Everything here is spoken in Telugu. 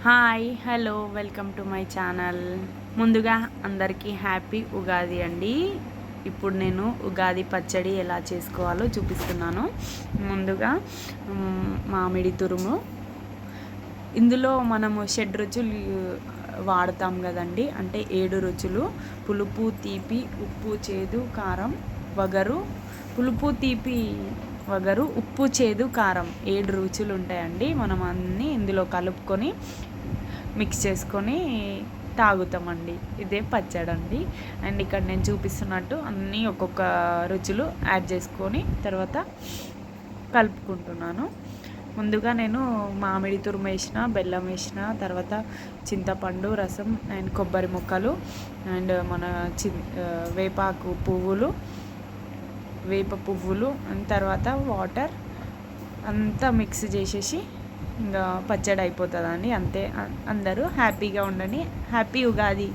Hi hello welcome to my channel. ముందుగా అందరికీ హ్యాపీ ఉగాది అండి. ఇప్పుడు నేను ఉగాది పచ్చడి ఎలా చేసుకోవాలో చూపిస్తున్నాను. ముందుగా మామిడి తురుము, ఇందులో మనము షడ్రుచులు వాడతాం కదండి, అంటే 7 రుచులు: పులుపు, తీపి, ఉప్పు, చేదు, కారం, వగరు. పులుపు, తీపి, వగరు, ఉప్పు, చేదు, కారం 7 రుచులు ఉంటాయండి. మనం అన్నీ ఇందులో కలుపుకొని మిక్స్ చేసుకొని తాగుతామండి. ఇదే పచ్చడి అండి. అండ్ ఇక్కడ నేను చూపిస్తున్నట్టు అన్నీ ఒక్కొక్క రుచులు యాడ్ చేసుకొని తర్వాత కలుపుకుంటున్నాను. ముందుగా నేను మామిడి తురుము వేసిన, బెల్లం వేసిన, తర్వాత చింతపండు రసం అండ్ కొబ్బరి ముక్కలు అండ్ మన వేపాకు పువ్వులు, వేప పువ్వులు అండ్ తర్వాత వాటర్ అంతా మిక్స్ చేసేసి ఇంకా పచ్చడి అయిపోతుందండి. అంతే. అందరూ హ్యాపీగా ఉండండి. హ్యాపీ ఉగాది.